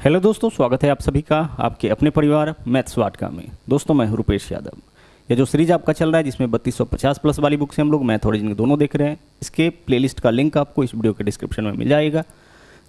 Hello दोस्तों, स्वागत है आप सभी का आपके अपने परिवार मैथ्स वाटका में। दोस्तों मैं हूं रुपेश यादव। ये जो सीरीज आपका चल रहा है जिसमें 3250 प्लस वाली बुक से हम लोग मैथ और रीजनिंग दोनों देख रहे हैं, इसके प्लेलिस्ट का लिंक आपको इस वीडियो के डिस्क्रिप्शन में मिल जाएगा,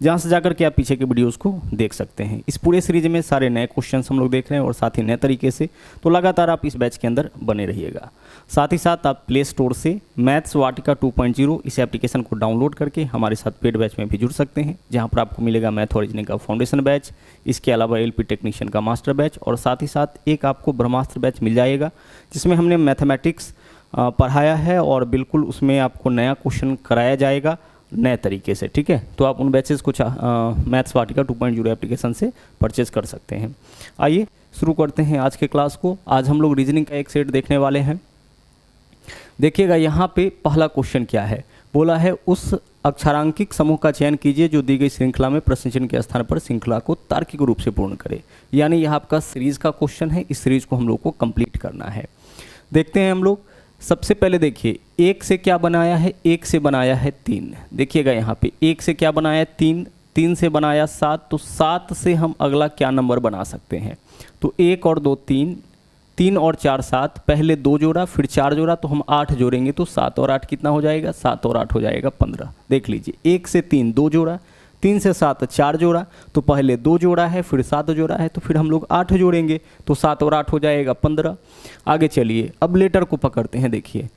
जहां से जाकर के आप पीछे के वीडियोस को देख सकते हैं। इस पूरे सीरीज में सारे नए क्वेश्चंस हम लोग देख रहे हैं और साथ ही नए तरीके से, तो लगातार आप इस बैच के अंदर बने रहिएगा। साथ ही साथ आप प्ले स्टोर से मैथ्स वाटिका 2.0 इस एप्लीकेशन को डाउनलोड करके हमारे साथ पेड बैच में भी जुड़ सकते हैं, जहां पर आपको मिलेगा मैथ और रीजनिंग का फाउंडेशन बैच, इसके अलावा एलपी टेक्नीशियन का मास्टर बैच और साथ ही साथ एक आपको ब्रह्मास्त्र बैच मिल जाएगा, जिसमें हमने मैथमेटिक्स पढ़ाया है और बिल्कुल उसमें आपको नया क्वेश्चन कराया जाएगा नए तरीके से। ठीक है, तो आप उन बैचेस को मैथ्स वाटिका 2.0 एप्लीकेशन से परचेज कर सकते हैं। आइए शुरू करते हैं आज के क्लास को। आज हम लोग रीजनिंग का एक सेट देखने वाले हैं। देखिएगा यहाँ पे पहला क्वेश्चन क्या है, बोला है उस अक्षरांकित समूह का चयन कीजिए जो दी गई श्रृंखला में प्रश्न चिन्ह के स्थान पर श्रृंखला को तार्किक रूप से पूर्ण करे। यानी यह आपका सीरीज का क्वेश्चन है, इस सीरीज को हम लोग को कंप्लीट करना है। देखते हैं हम लोग। सबसे पहले देखिए एक से क्या बनाया है, एक से बनाया है 3। देखिएगा यहाँ पे एक से क्या बनाया है 3, 3 से बनाया 7, तो 7 से हम अगला क्या नंबर बना सकते हैं, तो 1 और 2 3, 3 और 4 7, पहले 2 जोड़ा फिर 4 जोड़ा, तो हम 8 जोड़ेंगे, तो 7 और 8 कितना हो जाएगा, 7 और 8 हो जाएगा 15। देख लीजिए 1 से 3 2 जोड़ा, 3 से 7 4 जोड़ा, तो पहले 2 जोड़ा है फिर 7 जोड़ा है, तो फिर हम लोग 8 जोड़ेंगे, तो 7 और 8 हो जाएगा 15। आगे चलिए अब लेटर को पकड़ते हैं। देखिए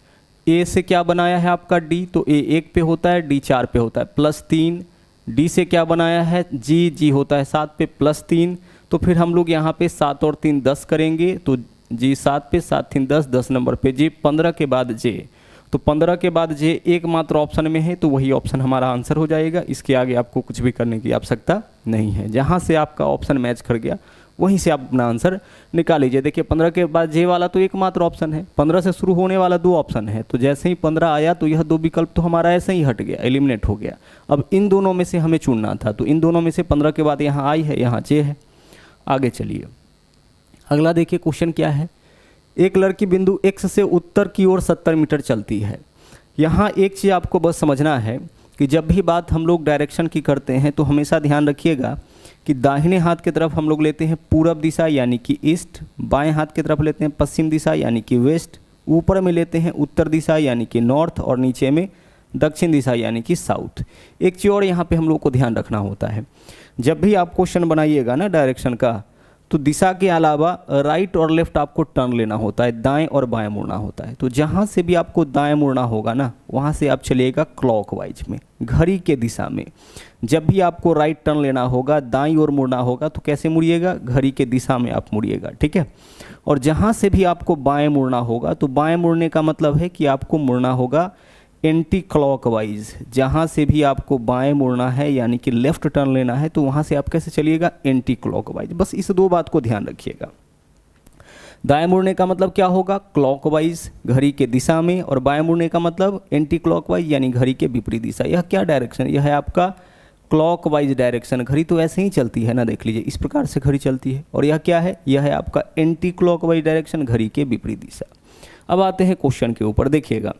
ए से क्या बनाया है आपका डी, तो ए 1 पे होता है, डी 4 पे होता है, +3। डी से क्या बनाया है जी, जी होता है 7 पे, +3। तो फिर हम लोग यहाँ पे 7 और 3 10 करेंगे, तो जी 7 पे, 7 3 10, 10 नंबर पे जी, 15 के बाद जे, तो 15 के बाद जे एकमात्र ऑप्शन में है, तो वही ऑप्शन हमारा आंसर हो जाएगा। इसके आगे आपको कुछ भी करने की आवश्यकता नहीं है। जहाँ से आपका ऑप्शन मैच कर गया वहीं से आप अपना आंसर निकाल लीजिए। देखिए 15 के बाद जे वाला तो एकमात्र ऑप्शन है, 15 से शुरू होने वाला 2 ऑप्शन है, तो जैसे ही 15 आया तो यह 2 विकल्प तो हमारा ऐसे ही हट गया, एलिमिनेट हो गया। अब इन दोनों में से हमें चुनना था, तो इन दोनों में से 15 के बाद यहाँ आई है, यहाँ जे है। आगे चलिए अगला देखिए क्वेश्चन क्या है। एक लड़की बिंदु x से उत्तर की ओर 70 मीटर चलती है। यहाँ एक चीज़ आपको बस समझना है कि जब भी बात हम लोग डायरेक्शन की करते हैं तो हमेशा ध्यान रखिएगा कि दाहिने हाथ की तरफ हम लोग लेते हैं पूरब दिशा यानी कि ईस्ट, बाएं हाथ की तरफ लेते हैं पश्चिम दिशा यानी कि वेस्ट, ऊपर में लेते हैं उत्तर दिशा यानी कि नॉर्थ और नीचे में दक्षिण दिशा यानी कि साउथ। एक चीज़ और यहाँ पर हम लोग को ध्यान रखना होता है, जब भी आप क्वेश्चन बनाइएगा ना डायरेक्शन का, तो दिशा के अलावा राइट और लेफ्ट आपको टर्न लेना होता है, दाएं और बाएं मुड़ना होता है। तो जहाँ से भी आपको दाएं मुड़ना होगा ना, वहाँ से आप चलिएगा क्लॉकवाइज में, घड़ी के दिशा में। जब भी आपको राइट टर्न लेना होगा, दाईं ओर मुड़ना होगा, तो कैसे मुड़िएगा, घड़ी के दिशा में आप मुड़िएगा। ठीक है, और जहाँ से भी आपको बाएँ मुड़ना होगा, तो बाएँ मुड़ने का मतलब है कि आपको मुड़ना होगा एंटी क्लॉकवाइज। जहाँ से भी आपको बाएं मुड़ना है यानी कि लेफ्ट टर्न लेना है, तो वहाँ से आप कैसे चलिएगा, एंटी क्लॉकवाइज। बस इस 2 बात को ध्यान रखिएगा। दाएं मुड़ने का मतलब क्या होगा, क्लॉकवाइज घड़ी के दिशा में, और बाएं मुड़ने का मतलब एंटी क्लॉकवाइज यानी घड़ी के विपरीत दिशा। यह क्या डायरेक्शन, यह है आपका क्लॉकवाइज डायरेक्शन। घड़ी तो ऐसे ही चलती है ना, देख लीजिए इस प्रकार से घड़ी चलती है, और यह क्या है, यह है आपका एंटी क्लॉकवाइज डायरेक्शन, घड़ी के विपरीत दिशा। अब आते हैं क्वेश्चन के ऊपर। देखिएगा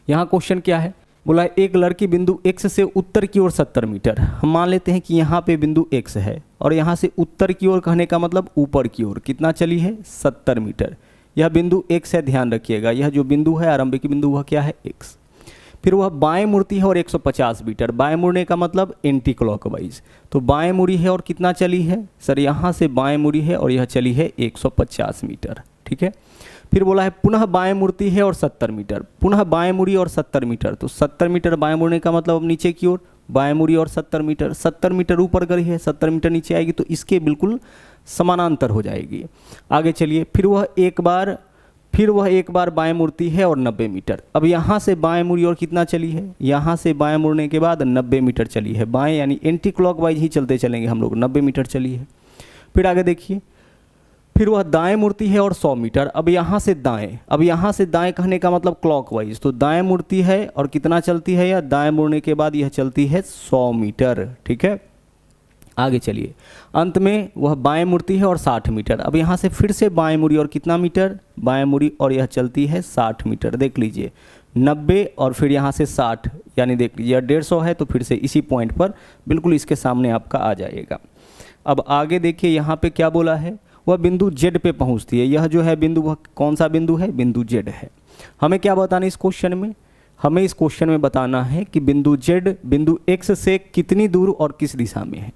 यहाँ क्वेश्चन क्या है, बोला एक लड़की बिंदु x से उत्तर की ओर 70 मीटर। हम मान लेते हैं कि यहाँ पे बिंदु x है और यहाँ से उत्तर की ओर कहने का मतलब ऊपर की ओर कितना चली है, 70 मीटर। यह बिंदु x है, ध्यान रखिएगा। यह जो बिंदु है आरंभिक बिंदु वह क्या है, x। फिर वह बाएं मुड़ती है और 150 मीटर। बाएं मुड़ने का मतलब एंटी क्लॉकवाइज, तो बाएं मुड़ी है और कितना चली है सर, यहाँ से बाएं मुड़ी है और यह चली है 150 मीटर। ठीक है, फिर बोला है पुनः बाएं मुड़ती है और 70 मीटर। पुनः बाएं मुड़ी और 70 मीटर, तो 70 मीटर बाएं मुड़ने का मतलब अब नीचे की ओर, बाएं मुड़ी और 70 मीटर। 70 मीटर ऊपर गई है, 70 मीटर नीचे आएगी, तो इसके बिल्कुल समानांतर हो जाएगी। आगे चलिए फिर वह एक बार बाएं मुड़ती है और 90 मीटर। अब यहाँ से बाएं मुड़ी और कितना चली है, यहाँ से बाएं मुड़ने के बाद 90 मीटर चली है। बाएं यानी एंटी क्लॉकवाइज ही चलते चलेंगे हम लोग, 90 मीटर चली है। फिर आगे देखिए फिर वह दाएं मुड़ती है और 100 मीटर। अब यहाँ से दाएं कहने का मतलब क्लॉकवाइज, तो दाएं मुड़ती है और कितना चलती है, या दाएं मुड़ने के बाद यह चलती है 100 मीटर। ठीक है, आगे चलिए, अंत में वह बाएं मुड़ती है और 60 मीटर। अब यहाँ से फिर से बाएं मुड़ी और कितना मीटर, बाएं मुड़ी और यह चलती है 60 मीटर। देख लीजिए 90 और फिर यहाँ से 60, यानी देख लीजिए 150 है तो फिर से इसी पॉइंट पर बिल्कुल इसके सामने आपका आ जाएगा। अब आगे देखिए यहाँ पे क्या बोला है, वह बिंदु जेड पे पहुँचती है। यह जो है बिंदु, वह कौन सा बिंदु है, बिंदु जेड है। हमें क्या बताना है इस क्वेश्चन में, हमें इस क्वेश्चन में बताना है कि बिंदु जेड बिंदु एक्स से कितनी दूर और किस दिशा में है।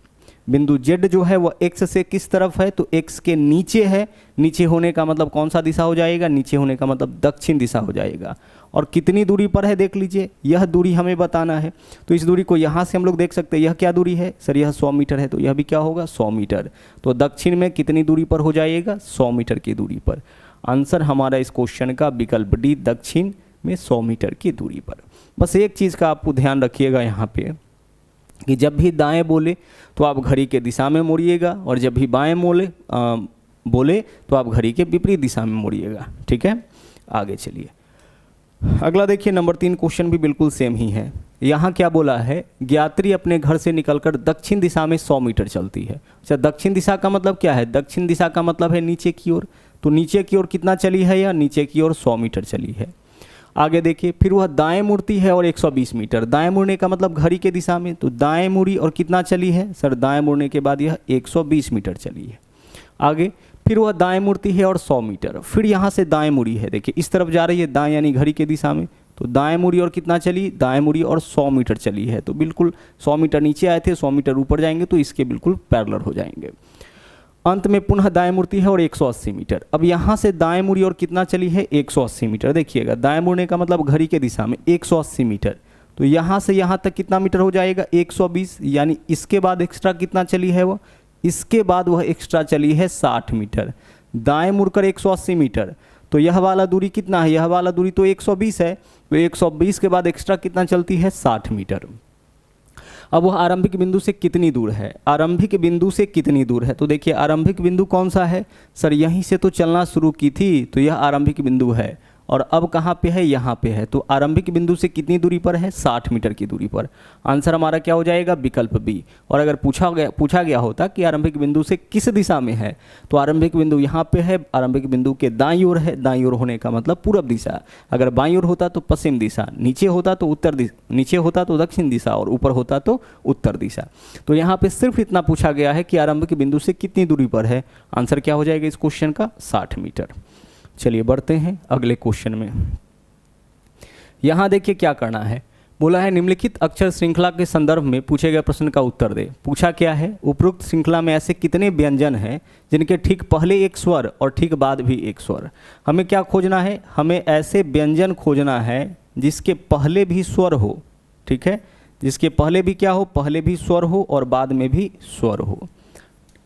बिंदु जेड जो है वह एक्स से किस तरफ है, तो एक्स के नीचे है। नीचे होने का मतलब कौन सा दिशा हो जाएगा, नीचे होने का मतलब दक्षिण दिशा हो जाएगा। और कितनी दूरी पर है देख लीजिए, यह दूरी हमें बताना है। तो इस दूरी को यहाँ से हम लोग देख सकते हैं, यह क्या दूरी है सर, यह 100 मीटर है, तो यह भी क्या होगा 100 मीटर। तो दक्षिण में कितनी दूरी पर हो जाएगा, 100 मीटर की दूरी पर। आंसर हमारा इस क्वेश्चन का विकल्प डी, दक्षिण में 100 मीटर की दूरी पर। बस एक चीज़ का आपको ध्यान रखिएगा यहाँ पे कि जब भी दाएं बोले तो आप घड़ी के दिशा में मुड़िएगा, और जब भी बाएं बोले तो आप घड़ी के विपरीत दिशा में मुड़िएगा। ठीक है, आगे चलिए। अगला देखिए नंबर 3 क्वेश्चन भी बिल्कुल सेम ही है। यहाँ क्या बोला है, ज्ञात्री अपने घर से निकलकर दक्षिण दिशा में 100 मीटर चलती है। अच्छा, दक्षिण दिशा का मतलब क्या है, दक्षिण दिशा का मतलब है नीचे की ओर। तो नीचे की ओर कितना चली है, या नीचे की ओर 100 मीटर चली है। आगे देखिए, फिर वह दाएं मुड़ती है और 120 मीटर। दाएं मुड़ने का मतलब घड़ी के दिशा में, तो दाएं मुड़ी और कितना चली है सर, दाएं मुड़ने के बाद यह 120 मीटर चली है। आगे फिर वह दाएं मुड़ती है और 100 मीटर। फिर यहाँ से दाएं मुड़ी है, देखिए इस तरफ जा रही है दाएं, यानी घड़ी के दिशा में। तो दाएं मुड़ी और कितना चली, दाएं मुड़ी और 100 मीटर चली है। तो बिल्कुल 100 मीटर नीचे आए थे, 100 मीटर ऊपर जाएंगे तो इसके बिल्कुल पैरेलल हो जाएंगे। अंत में पुनः दाएं मुड़ती है और 180 मीटर। अब यहाँ से दाएं मुड़ी और कितना चली है, 180 मीटर। देखिएगा दाएं मुड़ने का मतलब घड़ी के दिशा में 180 मीटर। तो यहाँ से यहाँ तक कितना मीटर हो जाएगा, 120, यानी इसके बाद एक्स्ट्रा कितना चली है वह, इसके बाद वह एक्स्ट्रा चली है 60 मीटर। दाएं मुड़कर 180 मीटर, तो यह वाला दूरी कितना है, यह वाला दूरी तो 120 है। तो 120 के बाद एक्स्ट्रा कितना चलती है, 60 मीटर। अब वह आरंभिक बिंदु से कितनी दूर है, आरंभिक बिंदु से कितनी दूर है। तो देखिए आरंभिक बिंदु कौन सा है सर, यहीं से तो चलना शुरू की थी, तो यह आरंभिक बिंदु है। और अब कहाँ पे है, यहाँ पे है। तो आरंभिक बिंदु से कितनी दूरी पर है, 60 मीटर की दूरी पर। आंसर हमारा क्या हो जाएगा, विकल्प बी। और अगर पूछा गया होता कि आरंभिक बिंदु से किस दिशा में है, तो आरंभिक बिंदु यहाँ पे है, आरंभिक बिंदु के दाईं ओर है। दाईं ओर होने का मतलब पूरब दिशा, अगर बाईं ओर होता तो पश्चिम दिशा, नीचे होता तो उत्तर दिशा, नीचे होता तो दक्षिण दिशा, और ऊपर होता तो उत्तर दिशा। तो यहाँ पे सिर्फ इतना पूछा गया है कि आरंभिक बिंदु से कितनी दूरी पर है। आंसर क्या हो जाएगा इस क्वेश्चन का, 60 मीटर। चलिए बढ़ते हैं अगले क्वेश्चन में। यहाँ देखिए क्या करना है, बोला है निम्नलिखित अक्षर श्रृंखला के संदर्भ में पूछे गए प्रश्न का उत्तर दे। पूछा क्या है, उपरोक्त श्रृंखला में ऐसे कितने व्यंजन हैं जिनके ठीक पहले एक स्वर और ठीक बाद भी एक स्वर। हमें क्या खोजना है, हमें ऐसे व्यंजन खोजना है जिसके पहले भी स्वर हो। ठीक है, जिसके पहले भी क्या हो, पहले भी स्वर हो और बाद में भी स्वर हो।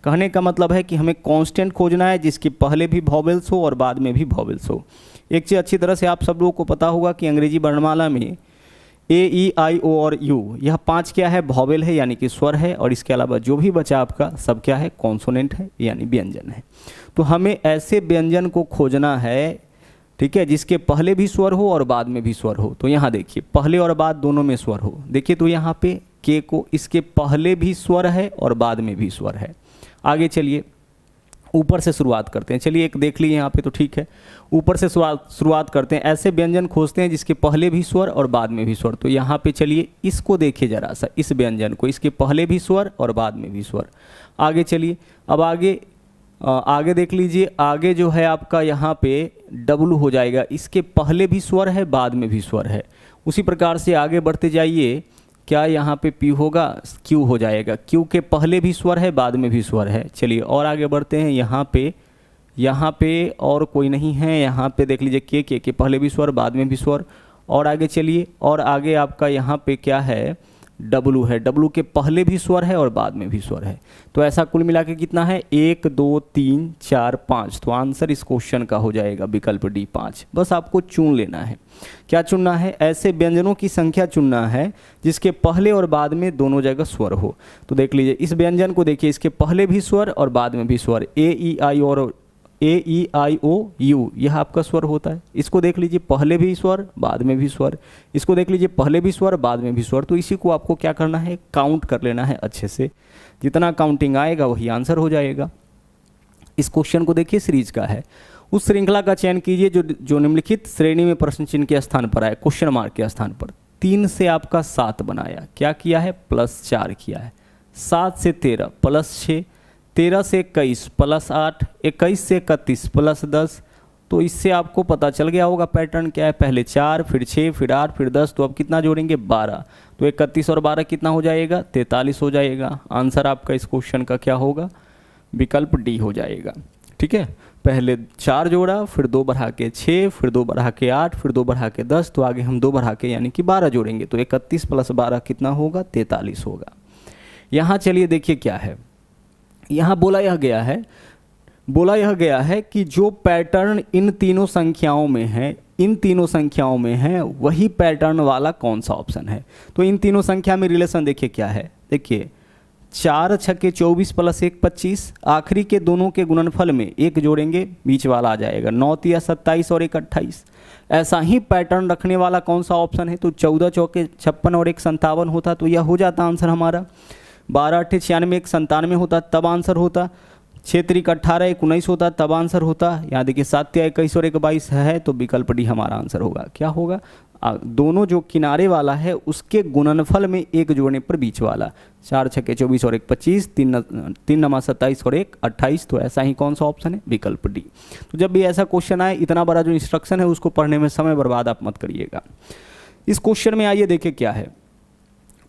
कहने का मतलब है कि हमें कांस्टेंट खोजना है जिसके पहले भी वॉवेल्स हो और बाद में भी वॉवेल्स हो। एक चीज़ अच्छी तरह से आप सब लोगों को पता होगा कि अंग्रेजी वर्णमाला में ए, ई, आई, ओ और यू, यह 5 क्या है, वॉवेल है यानी कि स्वर है। और इसके अलावा जो भी बचा आपका सब क्या है, कॉन्सोनेंट है यानी व्यंजन है। तो हमें ऐसे व्यंजन को खोजना है, ठीक है, जिसके पहले भी स्वर हो और बाद में भी स्वर हो। तो यहाँ देखिए पहले और बाद दोनों में स्वर हो। देखिए तो यहाँ पे के को, इसके पहले भी स्वर है और बाद में भी स्वर है। आगे चलिए ऊपर से शुरुआत करते हैं। चलिए एक देख लिए यहाँ पे तो ठीक है, ऊपर से शुरुआत करते हैं। ऐसे व्यंजन खोजते हैं जिसके पहले भी स्वर और बाद में भी स्वर। तो यहाँ पे चलिए इसको देखिए जरा सा, इस व्यंजन को, इसके पहले भी स्वर और बाद में भी स्वर। आगे चलिए, अब आगे देख लीजिए, आगे जो है आपका यहाँ पे डब्लू हो जाएगा, इसके पहले भी स्वर है बाद में भी स्वर है। उसी प्रकार से आगे बढ़ते जाइए, क्या यहाँ पे पी होगा, क्यू हो जाएगा, क्यू के पहले भी स्वर है बाद में भी स्वर है। चलिए और आगे बढ़ते हैं, यहाँ पे और कोई नहीं है। यहाँ पे देख लीजिए के पहले भी स्वर बाद में भी स्वर। और आगे चलिए, और आगे आपका यहाँ पे क्या है, डब्लू है, डब्लू के पहले भी स्वर है और बाद में भी स्वर है। तो ऐसा कुल मिला के कितना है, 1 2 3 4 5। तो आंसर इस क्वेश्चन का हो जाएगा विकल्प डी 5। बस आपको चुन लेना है, क्या चुनना है, ऐसे व्यंजनों की संख्या चुनना है जिसके पहले और बाद में दोनों जगह स्वर हो। तो देख लीजिए इस व्यंजन को देखिए, इसके पहले भी स्वर और बाद में भी स्वर, ए, ई, आई और ए ई आई ओ यू, यह आपका स्वर होता है। इसको देख लीजिए, पहले भी स्वर बाद में भी स्वर, इसको देख लीजिए, पहले भी स्वर बाद में भी स्वर। तो इसी को आपको क्या करना है, काउंट कर लेना है अच्छे से। जितना काउंटिंग आएगा वही आंसर हो जाएगा। इस क्वेश्चन को देखिए, सीरीज का है। उस श्रृंखला का चयन कीजिए जो निम्नलिखित श्रेणी में प्रश्न चिन्ह के स्थान पर आए, क्वेश्चन मार्क के स्थान पर। 3 से आपका 7 बनाया, क्या किया है, +4 किया है। 7 से 13 +6, 13 से 21 +8, 21 से 31 +10। तो इससे आपको पता चल गया होगा पैटर्न क्या है, पहले 4 फिर 6 फिर 8 फिर 10, तो अब कितना जोड़ेंगे, 12। तो 31 और 12 कितना हो जाएगा, 43 हो जाएगा। आंसर आपका इस क्वेश्चन का क्या होगा, विकल्प डी हो जाएगा। ठीक है, पहले 4 जोड़ा, फिर 2 बढ़ा के 6, फिर 2 बढ़ा के 8, फिर 2 बढ़ा के 10, तो आगे हम 2 बढ़ा के यानी कि 12 जोड़ेंगे। तो 31 + 12 कितना होगा, 43 होगा। यहाँ चलिए देखिए क्या है, यहाँ बोला यह गया है कि जो पैटर्न इन तीनों संख्याओं में है वही पैटर्न वाला कौन सा ऑप्शन है। तो इन तीनों संख्या में रिलेशन देखिए क्या है, देखिए 4 छक्के 24 + 1 25, आखिरी के दोनों के गुणनफल में 1 जोड़ेंगे, बीच वाला आ जाएगा 9 × 27 और 1 28। ऐसा ही पैटर्न रखने वाला कौन सा ऑप्शन है, तो 14 चौके 56 और 1 57 होता, तो यह हो जाता आंसर हमारा। 12 8 96, 1 97 होता, तब आंसर होता। 6 3 18 1 19 होता, तब आंसर होता। यहाँ देखिए 7 21 और 1 22 है, तो विकल्प डी हमारा आंसर होगा। क्या होगा, दोनों जो किनारे वाला है उसके गुणनफल में 1 जोड़ने पर बीच वाला। 4 छक्के 24 और 1 25, 3 नमा 27 और 1 28, तो ऐसा ही कौन सा ऑप्शन है, विकल्प डी। तो जब भी ऐसा क्वेश्चन आए, इतना बड़ा जो इंस्ट्रक्शन है उसको पढ़ने में समय बर्बाद आप मत करिएगा। इस क्वेश्चन में आइए देखिए क्या है,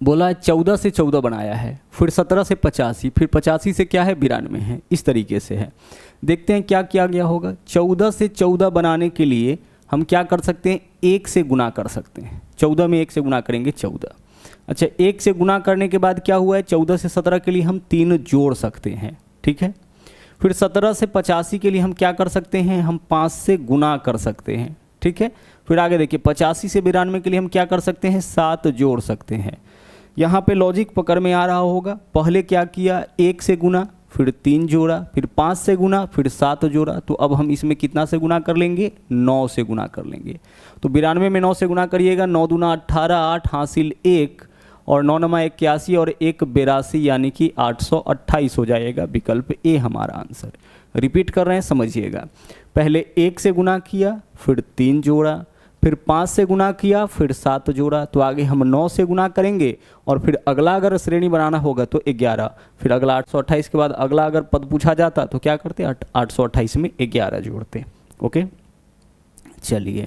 बोला है 14 से 14 बनाया है, फिर 17 से 85, फिर 85 से क्या है, 92 है। इस तरीके से है, देखते हैं क्या किया गया होगा। 14 से 14 बनाने के लिए हम क्या कर सकते हैं, 1 से गुना कर सकते हैं। 14 में 1 से गुना करेंगे 14। अच्छा, 1 से गुना करने के बाद क्या हुआ है, 14 से 17 के लिए हम 3 जोड़ सकते हैं। ठीक है, फिर 17 से 85 के लिए हम क्या कर सकते हैं, हम 5 से गुना कर सकते हैं। ठीक है, फिर आगे देखिए 85 से 92 के लिए हम क्या कर सकते हैं, 7 जोड़ सकते हैं। यहाँ पे लॉजिक पकड़ में आ रहा होगा, पहले क्या किया, 1 से गुना, फिर 3 जोड़ा, फिर 5 से गुना, फिर 7 जोड़ा। तो अब हम इसमें कितना से गुना कर लेंगे, 9 से गुना कर लेंगे। तो 92 में 9 से गुना करिएगा, 9 दूना 18, 8 हासिल 1 और 9 नमा 81 और 1 82, यानी कि 828 हो जाएगा। विकल्प ए हमारा आंसर। रिपीट कर रहे हैं, समझिएगा। पहले 1 से गुना किया, फिर 3 जोड़ा, फिर 5 से गुना किया, फिर 7 जोड़ा। तो आगे हम 9 से गुना करेंगे और फिर अगला अगर श्रेणी बनाना होगा तो 11, फिर अगला 828 के बाद अगला अगर पद पूछा जाता तो क्या करते, 828 में 11 जोड़ते। ओके, चलिए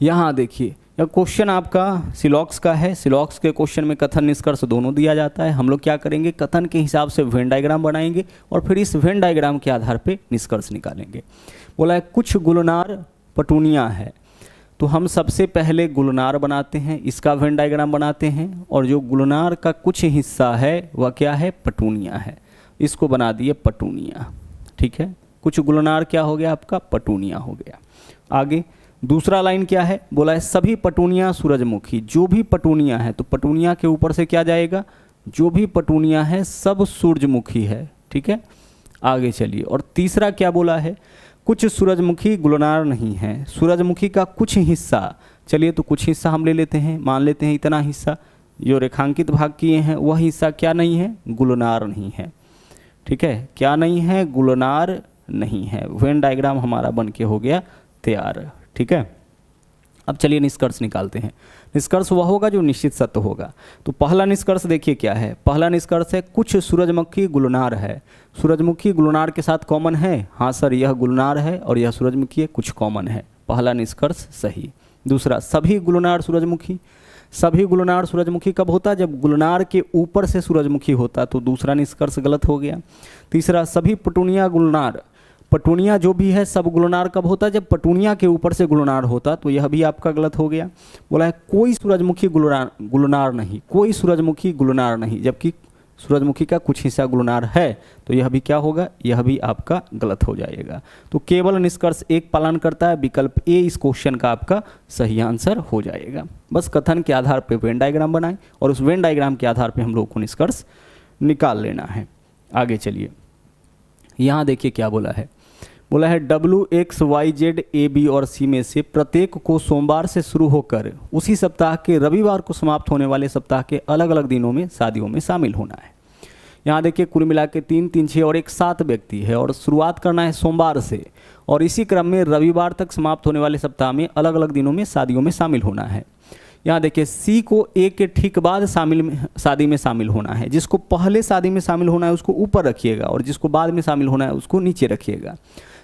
यहाँ देखिए, यह क्वेश्चन आपका सिलॉक्स का है। सिलॉक्स के क्वेश्चन में कथन निष्कर्ष दोनों दिया जाता है। हम लोग क्या करेंगे, कथन के हिसाब से वेन डायग्राम बनाएंगे और फिर इस वेन डायग्राम के आधार पर निष्कर्ष निकालेंगे। बोला है कुछ गुलनार पटुनिया है, तो हम सबसे पहले गुलनार बनाते हैं, इसका वेन डायग्राम बनाते हैं, और जो गुलनार का कुछ हिस्सा है वह क्या है, पटुनिया है। इसको बना दिए पटुनिया। ठीक है, कुछ गुलनार क्या हो गया आपका, पटुनिया हो गया। आगे दूसरा लाइन क्या है, बोला है सभी पटुनिया सूरजमुखी। जो भी पटुनिया है, तो पटुनिया के ऊपर से क्या जाएगा, जो भी पटुनिया है सब सूरजमुखी है। ठीक है, आगे चलिए। और तीसरा क्या बोला है, कुछ सूरजमुखी गुलनार नहीं है। सूरजमुखी का कुछ हिस्सा, चलिए तो कुछ हिस्सा हम ले लेते हैं, मान लेते हैं इतना हिस्सा जो रेखांकित भाग किए हैं वह हिस्सा क्या नहीं है, गुलनार नहीं है। ठीक है, क्या नहीं है, गुलनार नहीं है। वेन डायग्राम हमारा बन के हो गया तैयार। ठीक है, अब चलिए निष्कर्ष निकालते हैं। निष्कर्ष वह होगा जो निश्चित सत्य होगा। तो पहला निष्कर्ष देखिए क्या है, पहला निष्कर्ष है कुछ सूरजमुखी गुलनार है। सूरजमुखी गुलनार के साथ कॉमन है, हाँ सर यह गुलनार है और यह सूरजमुखी है, कुछ कॉमन है। पहला निष्कर्ष सही। दूसरा, सभी गुलनार सूरजमुखी। सभी गुलनार सूरजमुखी कब होता, जब गुलनार के ऊपर से सूरजमुखी होता, तो दूसरा निष्कर्ष गलत हो गया। तीसरा, सभी पटुनिया गुलनार। पटुनिया जो भी है सब गुलनार कब होता है, जब पटुनिया के ऊपर से गुलनार होता, तो यह भी आपका गलत हो गया। बोला है कोई सूरजमुखी गुलनार नहीं, कोई सूरजमुखी गुलनार नहीं, जबकि सूरजमुखी का कुछ हिस्सा गुलनार है, तो यह भी क्या होगा, यह भी आपका गलत हो जाएगा। तो केवल निष्कर्ष एक पालन करता है, विकल्प ए इस क्वेश्चन का आपका सही आंसर हो जाएगा। बस कथन के आधार पर वेन डायग्राम बनाएं और उस वेन डायग्राम के आधार पर हम लोग को निष्कर्ष निकाल लेना है। आगे चलिए, यहाँ देखिए क्या बोला है, बोला है W X Y Z A B और सी में से प्रत्येक को सोमवार से शुरू होकर उसी सप्ताह के रविवार को समाप्त होने वाले सप्ताह के अलग अलग दिनों में शादियों में शामिल होना है। यहाँ देखिए कुल मिला के 3, 3, 6 और 1 7 व्यक्ति है और शुरुआत करना है सोमवार से और इसी क्रम में रविवार तक समाप्त होने वाले सप्ताह में अलग अलग दिनों में शादियों में शामिल होना है। यहाँ देखिए सी को ए के ठीक बाद शादी में शामिल होना है। जिसको पहले शादी में शामिल होना है उसको ऊपर रखिएगा और जिसको बाद में शामिल होना है उसको नीचे रखिएगा।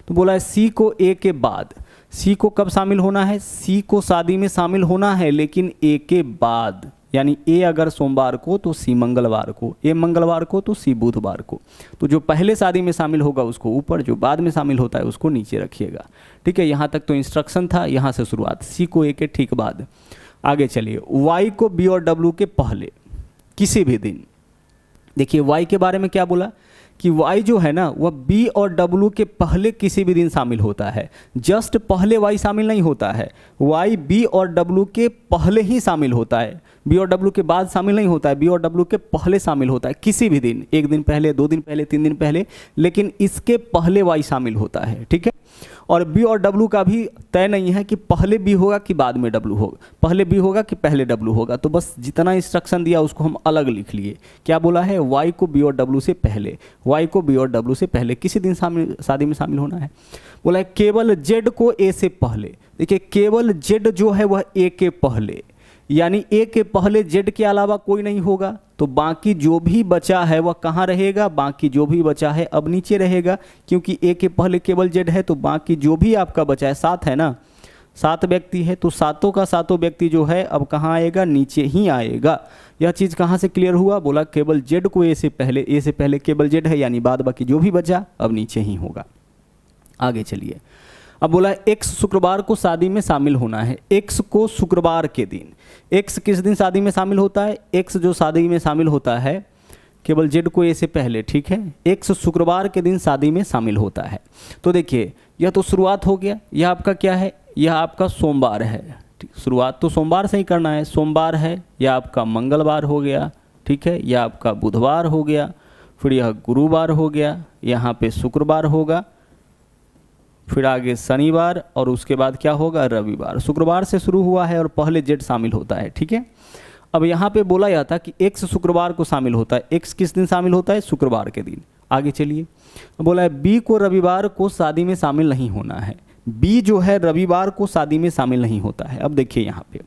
तो बोला है सी को ए के बाद, सी को कब शामिल होना है? सी को शादी में शामिल होना है लेकिन ए के बाद, यानी ए अगर सोमवार को तो सी मंगलवार को, ए मंगलवार को तो सी बुधवार को। तो जो पहले शादी में शामिल होगा उसको ऊपर, जो बाद में शामिल होता है उसको नीचे रखिएगा। ठीक है, यहाँ तक तो इंस्ट्रक्शन था, यहाँ से शुरुआत सी को ए के ठीक बाद। आगे चलिए, वाई को बी और डब्ल्यू के पहले किसी भी दिन। देखिए वाई के बारे में क्या बोला कि वाई जो है ना वह बी और डब्ल्यू के पहले किसी भी दिन शामिल होता है। जस्ट पहले वाई शामिल नहीं होता है, वाई बी और डब्ल्यू के पहले ही शामिल होता है, बी और डब्ल्यू के बाद शामिल नहीं होता है, बी और डब्ल्यू के पहले शामिल होता है किसी भी दिन, 1 दिन पहले, 2 दिन पहले, 3 दिन पहले, लेकिन इसके पहले वाई शामिल होता है। ठीक है, और बी और डब्ल्यू का भी तय नहीं है कि पहले बी होगा कि बाद में डब्ल्यू होगा, पहले बी होगा कि पहले डब्ल्यू होगा। तो बस जितना इंस्ट्रक्शन दिया उसको हम अलग लिख लिए। क्या बोला है? वाई को बी और डब्ल्यू से पहले, वाई को बी और डब्ल्यू से पहले किसी दिन शादी में शामिल होना है। बोला है केवल जेड को ए से पहले। देखिए केवल जेड जो है वह ए के पहले, यानी ए के पहले जेड के अलावा कोई नहीं होगा, तो बाकी जो भी बचा है वह कहाँ रहेगा? बाकी जो भी बचा है अब नीचे रहेगा, क्योंकि ए के पहले केवल जेड है। तो बाकी जो भी आपका बचा है, 7 है ना, 7 व्यक्ति है, तो सातों का सातों व्यक्ति जो है अब कहाँ आएगा? नीचे ही आएगा। यह चीज़ कहाँ से क्लियर हुआ? बोला केवल जेड को ए से पहले केवल जेड है, यानी बाद बाकी जो भी बचा अब नीचे ही होगा। आगे चलिए, अब बोला एक्स शुक्रवार को शादी में शामिल होना है। एक्स को शुक्रवार के दिन, एक्स किस दिन शादी में शामिल होता है? एक्स जो शादी में शामिल होता है केवल जेड को ए से पहले, ठीक है, एक्स शुक्रवार के दिन शादी में शामिल होता है। तो देखिए यह तो शुरुआत हो गया, यह आपका क्या है? यह आपका सोमवार है। शुरुआत तो सोमवार से ही करना है, सोमवार है, यह आपका मंगलवार हो गया, ठीक है, यह आपका बुधवार हो गया, फिर यह गुरुवार हो गया, यहाँ पे शुक्रवार होगा, फिर आगे शनिवार और उसके बाद क्या होगा? रविवार। शुक्रवार से शुरू हुआ है और पहले जेड शामिल होता है। ठीक है, अब यहाँ पे बोला जाता कि एक्स शुक्रवार को शामिल होता है। एक्स किस दिन शामिल होता है? शुक्रवार के दिन। आगे चलिए, बोला है बी को रविवार को शादी में शामिल नहीं होना है। बी जो है रविवार को शादी में शामिल नहीं होता है। अब देखिए यहाँ पे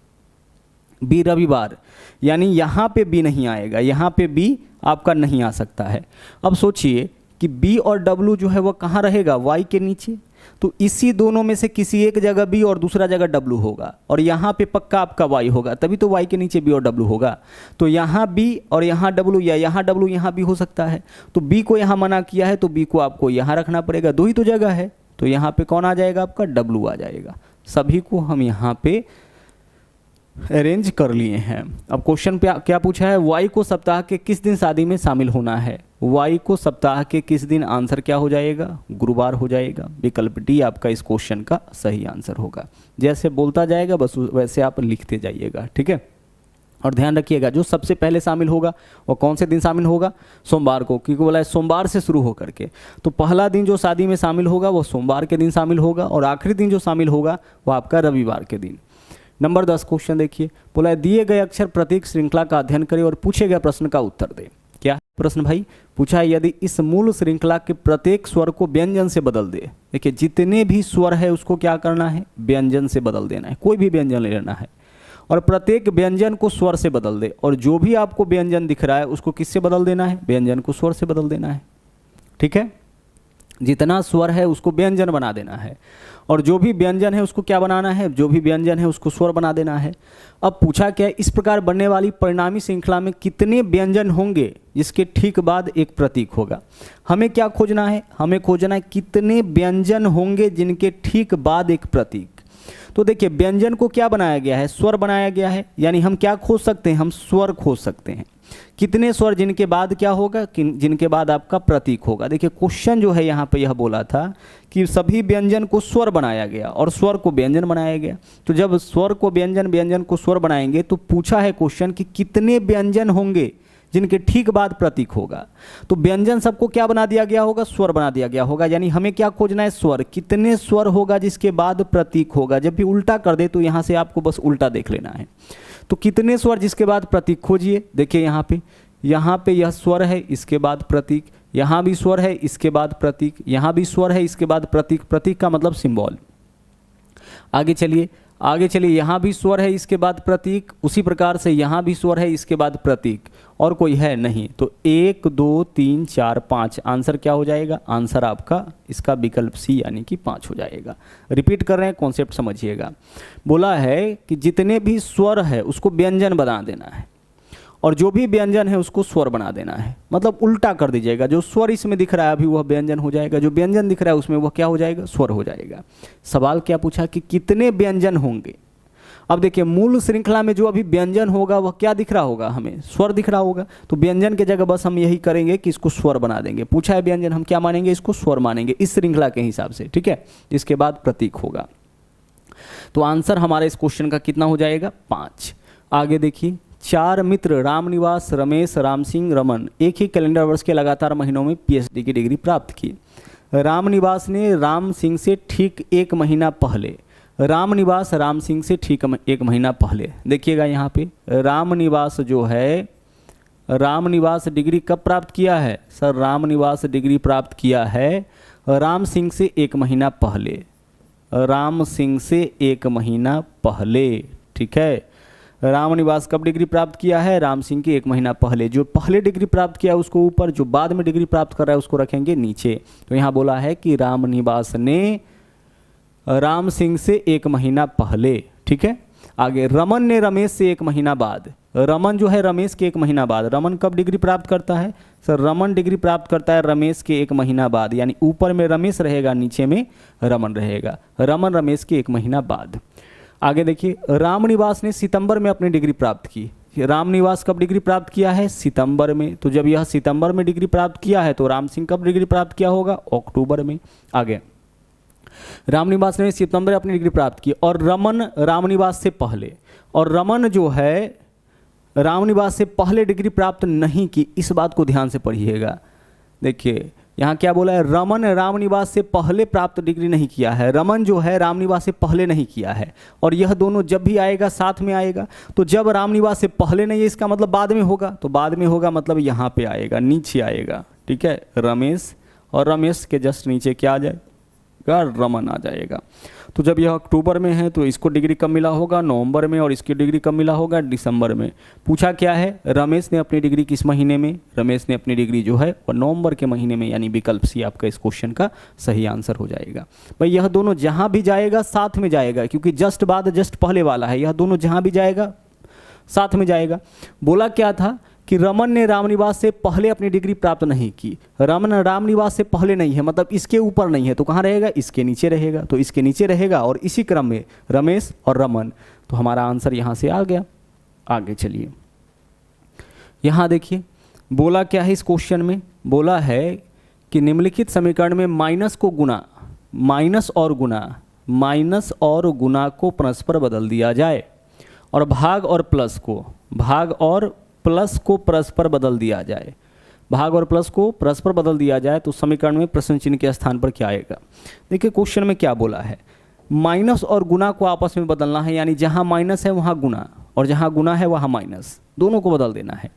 बी रविवार, यानी यहाँ पे बी नहीं आएगा, यहाँ पे बी आपका नहीं आ सकता है। अब सोचिए कि बी और डब्ल्यू जो है वह कहाँ रहेगा? वाई के नीचे। तो इसी दोनों में से किसी एक जगह बी और दूसरा जगह डब्ल्यू होगा, और यहाँ पे पक्का आपका वाई होगा, तभी तो वाई के नीचे बी और डब्ल्यू होगा। तो यहाँ बी और यहाँ डब्ल्यू, या यहाँ डब्ल्यू यहाँ बी हो सकता है। तो बी को यहाँ मना किया है तो बी को आपको यहाँ रखना पड़ेगा, 2 ही तो जगह है। तो यहाँ पे कौन आ जाएगा? आपका डब्ल्यू आ जाएगा। सभी को हम यहाँ पे अरेंज कर लिए हैं। अब क्वेश्चन पे क्या पूछा है? वाई को सप्ताह के किस दिन शादी में शामिल होना है? वाई को सप्ताह के किस दिन? आंसर क्या हो जाएगा? गुरुवार हो जाएगा। विकल्प डी आपका इस क्वेश्चन का सही आंसर होगा। जैसे बोलता जाएगा बस वैसे आप लिखते जाइएगा, ठीक है। और ध्यान रखिएगा जो सबसे पहले शामिल होगा वो कौन से दिन शामिल होगा? सोमवार को, क्योंकि बोला है सोमवार से शुरू होकर के। तो पहला दिन जो शादी में शामिल होगा वो सोमवार के दिन शामिल होगा, और आखिरी दिन जो शामिल होगा वो आपका रविवार के दिन। नंबर 10 क्वेश्चन देखिए, बोला है दिए गए अक्षर प्रतीक श्रृंखला का अध्ययन करें और पूछे गए प्रश्न का उत्तर दें। क्या प्रश्न भाई पूछा है? यदि इस मूल श्रृंखला के प्रत्येक स्वर को व्यंजन से बदल दे। देखिए जितने भी स्वर है उसको क्या करना है? व्यंजन से बदल देना है। कोई भी व्यंजन ले लेना है और प्रत्येक व्यंजन को स्वर से बदल दे, और जो भी आपको व्यंजन दिख रहा है उसको किससे बदल देना है? व्यंजन को स्वर से बदल देना है, ठीक है। जितना स्वर है उसको व्यंजन बना देना है, और जो भी व्यंजन है उसको क्या बनाना है? जो भी व्यंजन है उसको स्वर बना देना है। अब पूछा क्या है? इस प्रकार बनने वाली परिणामी श्रृंखला में कितने व्यंजन होंगे जिसके ठीक बाद एक प्रतीक होगा? हमें क्या खोजना है? हमें खोजना है कितने व्यंजन होंगे जिनके ठीक बाद एक प्रतीक। तो देखिए व्यंजन को क्या बनाया गया है? स्वर बनाया गया है, यानी हम क्या खोज सकते हैं? हम स्वर खोज सकते हैं। कितने स्वर जिनके बाद क्या होगा? जिनके बाद आपका प्रतीक होगा। देखिए क्वेश्चन जो है यहाँ पे यह बोला था कि सभी व्यंजन को स्वर बनाया गया और स्वर को व्यंजन बनाया गया। तो जब स्वर को व्यंजन, व्यंजन को स्वर बनाएंगे तो पूछा है क्वेश्चन कि कितने व्यंजन होंगे जिनके ठीक बाद प्रतीक होगा। तो व्यंजन सबको क्या बना दिया गया होगा, स्वर बना दिया गया होगा। यानी हमें क्या खोजना है, स्वर। कितने स्वर होगा जिसके बाद प्रतीक होगा। जब भी उल्टा कर दे तो यहाँ से आपको बस उल्टा देख लेना है। तो कितने स्वर जिसके बाद प्रतीक खोजिए। देखिए यहाँ पे यह स्वर है, इसके बाद प्रतीक, यहाँ भी स्वर है, इसके बाद प्रतीक, यहाँ भी स्वर है, इसके बाद प्रतीक। प्रतीक का मतलब सिंबल। आगे चलिए यहाँ भी स्वर है, इसके बाद प्रतीक। उसी प्रकार से यहाँ भी स्वर है, इसके बाद प्रतीक। और कोई है नहीं। तो 1 2 3 4 5 आंसर क्या हो जाएगा, आंसर आपका इसका विकल्प सी यानी कि 5 हो जाएगा। रिपीट कर रहे हैं, कॉन्सेप्ट समझिएगा। बोला है कि जितने भी स्वर है उसको व्यंजन बना देना है, और जो भी व्यंजन है उसको स्वर बना देना है। मतलब उल्टा कर दीजिएगा। जो स्वर इसमें दिख रहा है अभी वह व्यंजन हो जाएगा, जो व्यंजन दिख रहा है उसमें वह क्या हो जाएगा, स्वर हो जाएगा। सवाल क्या पूछा कि कितने व्यंजन होंगे। अब देखिए मूल श्रृंखला में जो अभी व्यंजन होगा वह क्या दिख रहा होगा, हमें स्वर दिख रहा होगा। तो व्यंजन के जगह बस हम यही करेंगे कि इसको स्वर बना देंगे। पूछा है व्यंजन, हम क्या मानेंगे, इसको स्वर मानेंगे इस श्रृंखला के हिसाब से, ठीक है। इसके बाद प्रतीक होगा। तो आंसर हमारे इस क्वेश्चन का कितना हो जाएगा, 5। आगे देखिए, 4 मित्र रामनिवास, रमेश, राम सिंह, रमन एक ही कैलेंडर वर्ष के लगातार महीनों में पीएचडी की डिग्री प्राप्त की। रामनिवास ने राम सिंह से ठीक 1 महीना पहले, रामनिवास राम सिंह से ठीक 1 महीना पहले, देखिएगा यहाँ पे रामनिवास जो है, रामनिवास डिग्री कब प्राप्त किया है सर, रामनिवास डिग्री प्राप्त किया है राम सिंह से 1 महीना पहले, राम सिंह से 1 महीना पहले, ठीक है। रामनिवास कब डिग्री प्राप्त किया है, राम सिंह के 1 महीना पहले। जो पहले डिग्री प्राप्त किया उसको ऊपर, जो बाद में डिग्री प्राप्त कर रहा है उसको रखेंगे नीचे। तो यहाँ बोला है कि रामनिवास ने राम सिंह से 1 महीना पहले, ठीक है। आगे, रमन ने रमेश से 1 महीना बाद, रमन जो है रमेश के 1 महीना बाद। रमन कब डिग्री प्राप्त करता है सर, रमन डिग्री प्राप्त करता है रमेश के 1 महीना बाद। यानी ऊपर में रमेश रहेगा, नीचे में रमन रहेगा। रमन रमेश के 1 महीना बाद। आगे देखिए, रामनिवास ने सितंबर में अपनी डिग्री प्राप्त की। रामनिवास कब डिग्री प्राप्त किया है, सितंबर में। तो जब यह सितंबर में डिग्री प्राप्त किया है तो राम सिंह कब डिग्री प्राप्त किया होगा, अक्टूबर में। आगे, रामनिवास ने सितंबर में अपनी डिग्री प्राप्त की। और रमन रामनिवास से पहले, और रमन जो है रामनिवास से पहले डिग्री प्राप्त नहीं की। इस बात को ध्यान से पढ़िएगा। देखिए यहाँ क्या बोला है, रमन रामनिवास से पहले प्राप्त डिग्री नहीं किया है। रमन जो है रामनिवास से पहले नहीं किया है। और यह दोनों जब भी आएगा साथ में आएगा। तो जब रामनिवास से पहले नहीं है इसका मतलब बाद में होगा। तो बाद में होगा मतलब यहाँ पे आएगा, नीचे आएगा, ठीक है। रमेश, और रमेश के जस्ट नीचे क्या आ जाएगा, रमन आ जाएगा। तो जब यह अक्टूबर में है तो इसको डिग्री कब मिला होगा, नवंबर में। और इसकी डिग्री कब मिला होगा, दिसंबर में। पूछा क्या है, रमेश ने अपनी डिग्री किस महीने में, रमेश ने अपनी डिग्री जो है और नवंबर के महीने में। यानी विकल्प सी आपका इस क्वेश्चन का सही आंसर हो जाएगा। भाई यह दोनों जहां भी जाएगा साथ में जाएगा, क्योंकि जस्ट बाद जस्ट पहले वाला है। यह दोनों जहां भी जाएगा साथ में जाएगा। बोला क्या था कि रमन ने रामनिवास से पहले अपनी डिग्री प्राप्त नहीं की। रमन रामनिवास से पहले नहीं है, मतलब इसके ऊपर नहीं है। तो कहाँ रहेगा, इसके नीचे रहेगा। तो इसके नीचे रहेगा और इसी क्रम में रमेश और रमन। तो हमारा आंसर यहाँ से आ गया। आगे चलिए, यहाँ देखिए बोला क्या है इस क्वेश्चन में, बोला है कि निम्नलिखित समीकरण में माइनस को गुना, माइनस और गुना को परस्पर बदल दिया जाए, और भाग और प्लस को परस्पर बदल दिया जाए। भाग और प्लस को परस्पर बदल दिया जाए तो समीकरण में प्रश्न चिन्ह के स्थान पर क्या आएगा। देखिए क्वेश्चन में क्या बोला है, माइनस और गुना को आपस में बदलना है। यानी जहां माइनस है वहां गुना, और जहां गुना है वहां माइनस, दोनों को बदल देना है।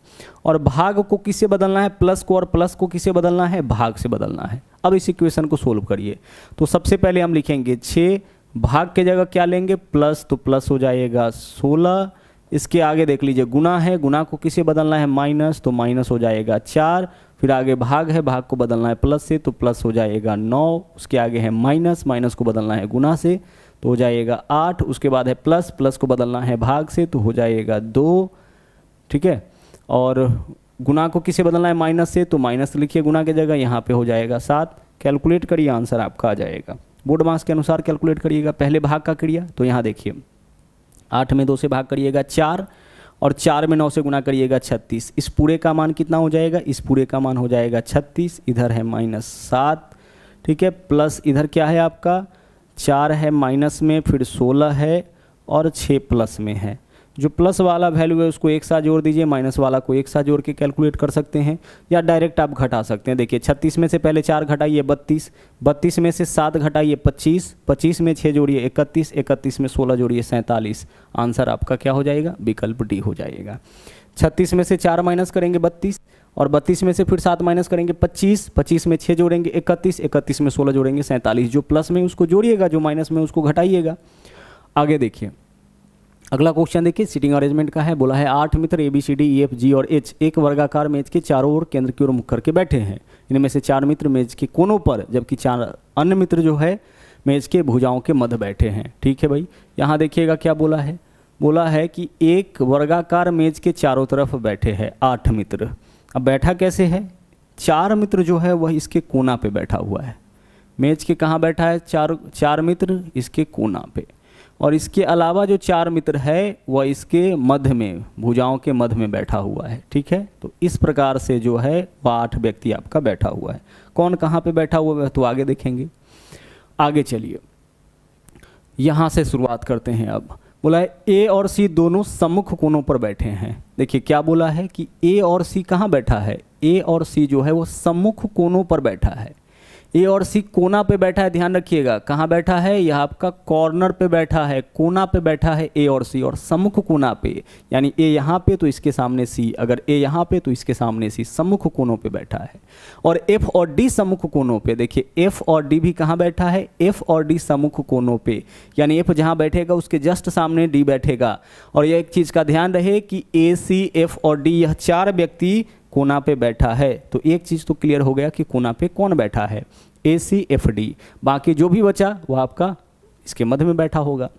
और भाग को किससे बदलना है, प्लस को, और प्लस को किससे बदलना है, भाग से बदलना है। अब इस इक्वेशन को सोल्व करिए। तो सबसे पहले हम लिखेंगे 6, भाग के जगह क्या लेंगे, प्लस, तो प्लस हो जाएगा 16। इसके आगे देख लीजिए गुना है, गुना को किसे बदलना है, माइनस, तो माइनस हो जाएगा 4। फिर आगे भाग है, भाग को बदलना है प्लस से, तो प्लस हो जाएगा 9। उसके आगे है माइनस, माइनस को बदलना है गुना से, तो हो जाएगा 8। उसके बाद है प्लस, प्लस को बदलना है भाग से, तो हो जाएगा 2, ठीक है। और गुना को किसे बदलना है, माइनस से, तो माइनस लिखिए गुना की जगह, यहाँ पे हो जाएगा 7। कैलकुलेट करिए, आंसर आपका आ जाएगा। बोर्ड मार्क्स के अनुसार कैलकुलेट करिएगा। पहले भाग का क्रिया, तो यहाँ देखिए 8 में 2 से भाग करिएगा 4, और 4 में 9 से गुना करिएगा 36। इस पूरे का मान कितना हो जाएगा, इस पूरे का मान हो जाएगा 36। इधर है -7, ठीक है। प्लस इधर क्या है आपका 4 है माइनस में, फिर 16 है और 6 प्लस में है। जो प्लस वाला वैल्यू है उसको एक साथ जोड़ दीजिए, माइनस वाला को एक साथ जोड़ के कैलकुलेट कर सकते हैं, या डायरेक्ट आप घटा सकते हैं। देखिए 36 में से पहले 4 घटाइए 32, 32 में से 7 घटाइए 25, 25 में 6 जोड़िए 31, 31 में 16 जोड़िए 47। आंसर आपका क्या हो जाएगा? विकल्प डी हो जाएगा। 36 में से 4 माइनस करेंगे 32, और 32 में से फिर 7 माइनस करेंगे 25, 25 में 6 जोड़ेंगे 31, 31 में 16 जोड़ेंगे 47। जो प्लस में उसको जोड़िएगा, जो माइनस में उसको घटाइएगा। आगे देखिए अगला क्वेश्चन देखिए, सीटिंग अरेंजमेंट का है। बोला है 8 मित्र ABCDEFG और H एक वर्गाकार मेज के चारों ओर केंद्र की ओर मुख करके बैठे हैं। इनमें से 4 मित्र मेज के कोनों पर, जबकि 4 अन्य मित्र जो है मेज के भुजाओं के मध्य बैठे हैं। ठीक है भाई, यहाँ देखिएगा क्या बोला है। बोला है कि एक वर्गाकार मेज के चारों तरफ बैठे हैं 8 मित्र। अब बैठा कैसे है? 4 मित्र जो है वह इसके कोना पे बैठा हुआ है। मेज के कहाँ बैठा है? चार मित्र इसके कोना पे, और इसके अलावा जो 4 मित्र है वह इसके मध्य में, भुजाओं के मध्य में बैठा हुआ है। ठीक है, तो इस प्रकार से जो है वह 8 व्यक्ति आपका बैठा हुआ है। कौन कहाँ पे बैठा हुआ है तो आगे देखेंगे। आगे चलिए, यहाँ से शुरुआत करते हैं। अब बोला है A और C दोनों सम्मुख कोनों पर बैठे हैं। देखिए क्या बोला है कि A और C कहाँ बैठा है? A और C जो है वो सम्मुख कोनों पर बैठा है। A और C कोना पे बैठा है, ध्यान रखिएगा। कहाँ बैठा है? यह आपका कॉर्नर पे बैठा है, कोना पे बैठा है A और C, और सम्मुख कोना पे, यानी A यहाँ पे तो इसके सामने C, अगर A यहाँ पे तो इसके सामने C, सम्मुख कोनों पे बैठा है। और F और D सम्मुख कोनों पे। देखिए F और D भी कहाँ बैठा है? F और D सम्मुख कोनों पे, यानी F जहाँ बैठेगा उसके जस्ट सामने D बैठेगा। और यह एक चीज़ का ध्यान रहे कि A, C, F और D यह 4 व्यक्ति कोना पे बैठा है। तो एक चीज़ तो क्लियर हो गया कि कोना पे कौन बैठा है? ACFD। बाकी जो भी बचा वो आपका इसके मध्य में बैठा होगा।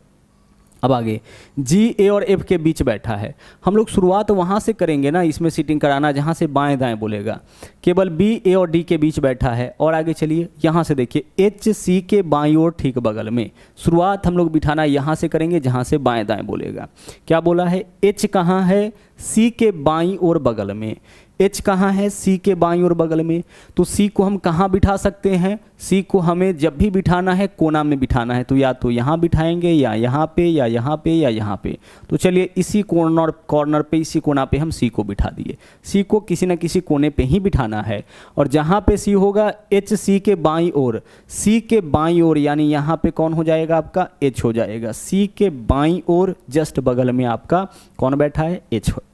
अब आगे G, A और F के बीच बैठा है। हम लोग शुरुआत वहाँ से करेंगे ना, इसमें सीटिंग कराना जहाँ से बाएं दाएं बोलेगा। केवल B, A और D के बीच बैठा है। और आगे चलिए यहाँ से देखिए H, C के बाईं ओर ठीक बगल में। शुरुआत हम लोग बिठाना यहाँ से करेंगे जहाँ से बाएं दाएं बोलेगा। क्या बोला है? H कहाँ है? C के बाईं ओर बगल में। H कहाँ है? C के बाईं ओर बगल में। तो C को हम कहाँ बिठा सकते हैं? C को हमें जब भी बिठाना है कोना में बिठाना है, तो या तो यहाँ बिठाएंगे, या यहाँ पे, या यहाँ पे, या यहाँ पे। तो चलिए इसी कॉर्नर पे, इसी कोना पे हम C को बिठा दिए। C को किसी न किसी कोने पे ही बिठाना है, और जहाँ पे C होगा H C के बाईं ओर, C के बाईं ओर, यानी यहाँ पे कौन हो जाएगा आपका? H हो जाएगा। C के बाईं ओर जस्ट बगल में आपका कौन बैठा है?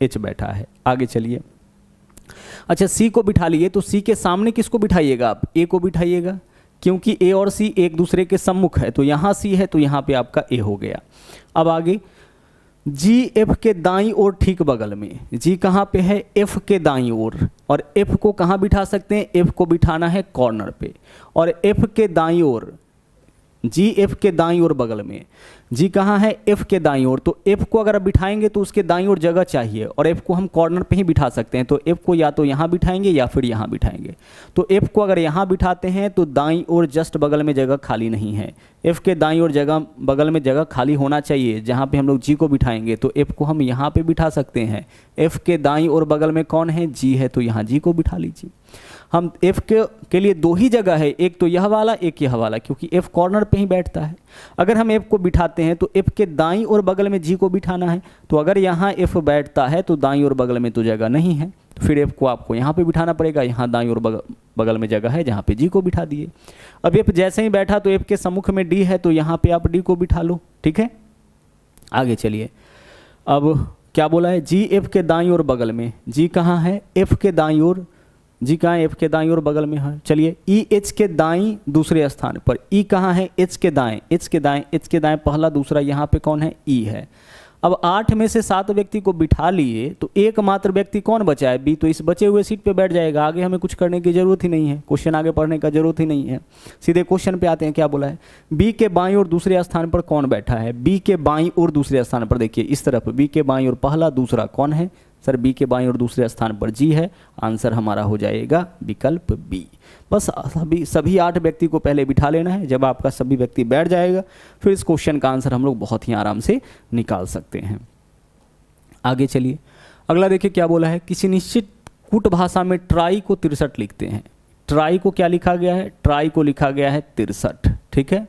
H बैठा है। आगे चलिए, अच्छा C को बिठा लिए, तो C के सामने किसको बिठाइएगा आप? A को बिठाइएगा, क्योंकि A और C एक दूसरे के सम्मुख है। तो यहाँ C है तो यहाँ पे आपका A हो गया। अब आगे G F के दाईं ओर ठीक बगल में। G कहाँ पे है? F के दाईं ओर। और F को कहाँ बिठा सकते हैं? F को बिठाना है कॉर्नर पे, और F के दाईं ओर, G F के दाईं ओर बगल में। G कहाँ है? F के दाईं ओर। तो F को अगर बिठाएंगे तो उसके दाईं ओर जगह चाहिए, और F को हम कॉर्नर पे ही बिठा सकते हैं। तो F को या तो यहाँ बिठाएंगे या फिर यहाँ बिठाएंगे। तो F को अगर यहाँ बिठाते हैं तो दाईं ओर जस्ट बगल में जगह खाली नहीं है। F के दाईं ओर बगल में जगह खाली होना चाहिए, जहाँ पे हम लोग G को बिठाएंगे। तो F को हम यहाँ पे बिठा सकते हैं। F के दाईं ओर बगल में कौन है? G है, तो यहाँ G को बिठा लीजिए। हम F के लिए 2 ही जगह है, एक तो यह वाला, एक यह वाला, क्योंकि F कॉर्नर पे ही बैठता है। अगर हम F को बिठाते हैं तो F के दाईं ओर बगल में G को बिठाना है। तो अगर यहाँ F बैठता है तो दाईं ओर बगल में तो जगह नहीं है, तो फिर F को आपको यहाँ पे बिठाना पड़ेगा। यहाँ दाईं ओर बगल में जगह है जहाँ पे G को बिठा दिए। अब F जैसे ही बैठा तो F के सम्मुख में D है, तो यहाँ पे आप D को बिठा लो। ठीक है, आगे चलिए। अब क्या बोला है? G F के दाईं ओर बगल में। G कहाँ है? F के दाईं ओर। G कहाँ है? F के दाईं ओर बगल में है। चलिए E H के दाईं दूसरे स्थान पर। E कहाँ है? H के दाएं। H के दाएं, H के दाएं पहला दूसरा, यहाँ पे कौन है? E है। अब 8 में से 7 व्यक्ति को बिठा लिए, तो एकमात्र व्यक्ति कौन बचा है? B। तो इस बचे हुए सीट पे बैठ जाएगा। आगे हमें कुछ करने की जरूरत ही नहीं है, क्वेश्चन आगे पढ़ने का जरूरत ही नहीं है। सीधे क्वेश्चन पे आते हैं। क्या बोला है? B के बाईं ओर दूसरे स्थान पर कौन बैठा है? B के बाईं ओर दूसरे स्थान पर, देखिए इस तरफ B के बाईं ओर पहला दूसरा कौन है? सर B के बाईं ओर दूसरे स्थान पर G है। आंसर हमारा हो जाएगा विकल्प B। बस सभी 8 व्यक्ति को पहले बिठा लेना है। जब आपका सभी व्यक्ति बैठ जाएगा फिर इस क्वेश्चन का आंसर हम लोग बहुत ही आराम से निकाल सकते हैं। आगे चलिए, अगला देखिए क्या बोला है। किसी निश्चित कूट भाषा में ट्राई को 63 लिखते हैं। ट्राई को क्या लिखा गया है? ट्राई को लिखा गया है 63। ठीक है,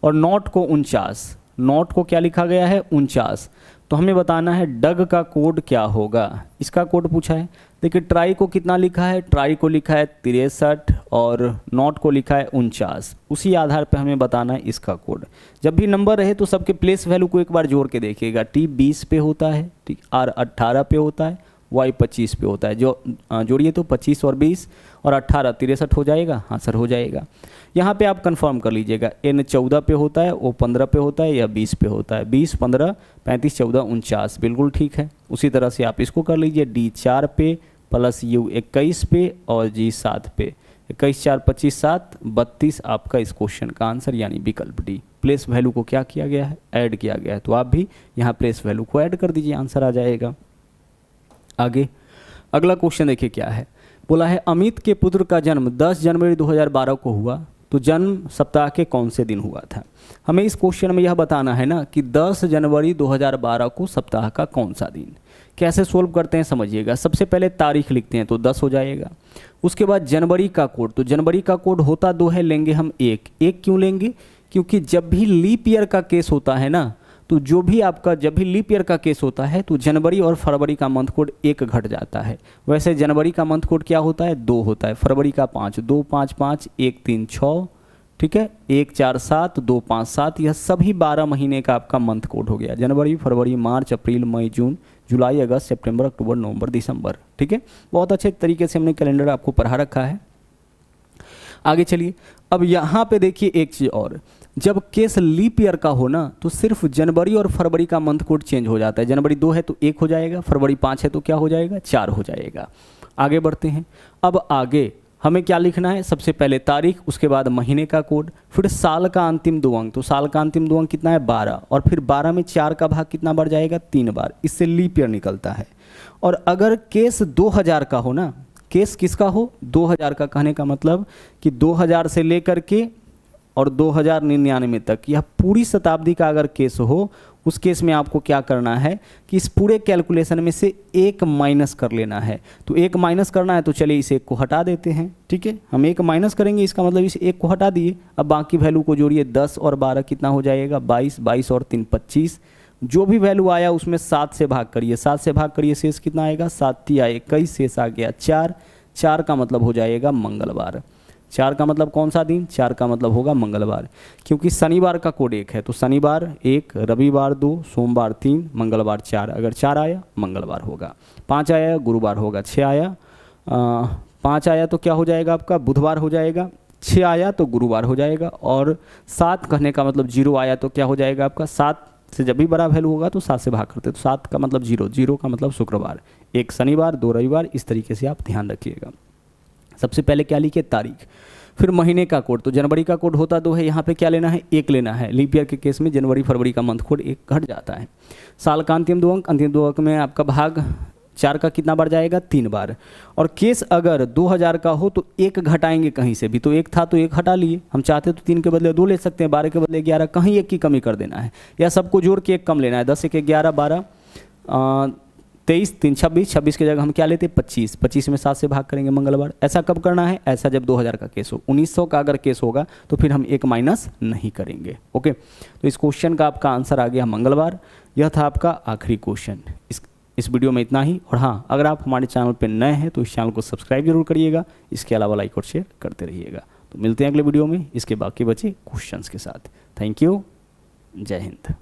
और नॉट को 49। नॉट को क्या लिखा गया है? 49। तो हमें बताना है डग का कोड क्या होगा। इसका कोड पूछा है। देखिए ट्राई को कितना लिखा है, ट्राई को लिखा है 63 और नॉट को लिखा है 49। उसी आधार पे हमें बताना है इसका कोड। जब भी नंबर रहे तो सबके प्लेस वैल्यू को एक बार जोड़ के देखिएगा। टी 20 पे होता है, ठीक, आर 18 पे होता है, वाई 25 पे होता है। जो जोड़िए तो 25 और 20 और 18 63 हो जाएगा। हाँ सर हो जाएगा। यहाँ पे आप कंफर्म कर लीजिएगा। एन 14 पे होता है, ओ 15 पे होता है या 20 पे होता है। 20 15 35 14 49 बिल्कुल ठीक है। उसी तरह से आप इसको कर लीजिए। डी 4 पे प्लस यू 21 पे और जी 7 पे। 21 4 25 7 32 आपका इस क्वेश्चन का आंसर यानी विकल्प डी। प्लेस वैल्यू को क्या किया गया है, ऐड किया गया है। तो आप भी यहाँ प्लेस वैल्यू को ऐड कर दीजिए, आंसर आ जाएगा। आगे अगला क्वेश्चन देखिए क्या है। बोला है अमित के पुत्र का जन्म 10 जनवरी 2012 को हुआ, तो जन्म सप्ताह के कौन से दिन हुआ था। हमें इस क्वेश्चन में यह बताना है ना कि 10 जनवरी 2012 को सप्ताह का कौन सा दिन। कैसे सोल्व करते हैं समझिएगा। सबसे पहले तारीख लिखते हैं तो 10 हो जाएगा। उसके बाद जनवरी का कोड, तो जनवरी का कोड होता 2 है, लेंगे हम 1। क्यों लेंगे, क्योंकि जब भी लीप ईयर का केस होता है ना, तो जो भी आपका जब भी लीप ईयर का केस होता है तो जनवरी और फरवरी का मंथ कोड 1 घट जाता है। वैसे जनवरी का मंथ कोड क्या होता है, 2 होता है। फरवरी का 5, 2 5 5 1 3 6, ठीक है, 1 4 7 2 5 7। यह सभी 12 महीने का आपका मंथ कोड हो गया। जनवरी फरवरी मार्च अप्रैल मई जून जुलाई अगस्त सितंबर अक्टूबर नवंबर दिसंबर, ठीक है। बहुत अच्छे तरीके से हमने कैलेंडर आपको पढ़ा रखा है। आगे चलिए। अब यहाँ पे देखिए एक चीज़ और, जब केस लीप ईयर का हो ना तो सिर्फ जनवरी और फरवरी का मंथ कोड चेंज हो जाता है। जनवरी 2 है तो 1 हो जाएगा, फरवरी 5 है तो क्या हो जाएगा, 4 हो जाएगा। आगे बढ़ते हैं। अब आगे हमें क्या लिखना है, सबसे पहले तारीख, उसके बाद महीने का कोड, फिर साल का अंतिम 2 अंक। तो साल का अंतिम 2 अंक कितना है, 12, और फिर 12 में 4 का भाग कितना बढ़ जाएगा, 3 बार। इससे लीप ईयर निकलता है। और अगर केस 2000 का हो ना, केस किसका हो, 2000 का, कहने का मतलब कि 2000 से लेकर के और 2099 तक, यह पूरी शताब्दी का अगर केस हो, उस केस में आपको क्या करना है कि इस पूरे कैलकुलेशन में से 1 माइनस कर लेना है। तो 1 माइनस करना है तो चलिए इस 1 को हटा देते हैं, ठीक है। हम 1 माइनस करेंगे, इसका मतलब इस 1 को हटा दिए। अब बाकी वैल्यू को जोड़िए, 10 और 12 कितना हो जाएगा, 22, 22 और 3 25। जो भी वैल्यू आया उसमें 7 से भाग करिए, 7 से भाग करिए, शेष कितना आएगा, 7 3 21, शेष आ गया 4। 4 का मतलब हो जाएगा मंगलवार। 4 का मतलब कौन सा दिन, 4 का मतलब होगा मंगलवार, क्योंकि शनिवार का कोड 1 है। तो शनिवार 1, रविवार 2, सोमवार 3, मंगलवार 4। अगर 4 आया मंगलवार होगा, 5 आया गुरुवार होगा, 6 आया 5 आया तो क्या हो जाएगा आपका, बुधवार हो जाएगा, 6 आया तो गुरुवार हो जाएगा, और 7 कहने का मतलब 0 आया तो क्या हो जाएगा आपका, 7 से जब भी बड़ा वैल्यू होगा तो 7 से भाग करते, तो 7 का मतलब 0, 0 का मतलब शुक्रवार, 1 शनिवार 2 रविवार। इस तरीके से आप ध्यान रखिएगा। सबसे पहले क्या लिखिए, तारीख, फिर महीने का कोड। तो जनवरी का कोड होता 2 है, यहाँ पे क्या लेना है, 1 लेना है। लीप ईयर के केस में जनवरी फरवरी का मंथ कोड 1 घट जाता है। साल का अंतिम 2 अंक, अंतिम 2 अंक में आपका भाग 4 का कितना बढ़ जाएगा, 3 बार। और केस अगर 2000 का हो तो 1 घटाएंगे कहीं से भी, तो 1 था तो 1 हटा लिए। हम चाहते तो 3 के बदले 2 ले सकते हैं, 12 के बदले 11, कहीं 1 की कमी कर देना है, या सबको जोड़ के 1 कम लेना है। 10 1 11 12 23 3 26, 26 की जगह हम क्या लेते, 25, 25 में 7 से भाग करेंगे मंगलवार। ऐसा कब करना है, ऐसा जब 2000 का केस हो। 1900 का अगर केस होगा तो फिर हम 1 माइनस नहीं करेंगे। ओके, तो इस क्वेश्चन का आपका आंसर आ गया मंगलवार। यह था आपका आखिरी क्वेश्चन। इस वीडियो में इतना ही। और हाँ, अगर आप हमारे चैनल पर नए हैं तो इस चैनल को सब्सक्राइब जरूर करिएगा। इसके अलावा लाइक और शेयर करते रहिएगा। तो मिलते हैं अगले वीडियो में इसके बाकी बचे क्वेश्चंस के साथ। थैंक यू, जय हिंद।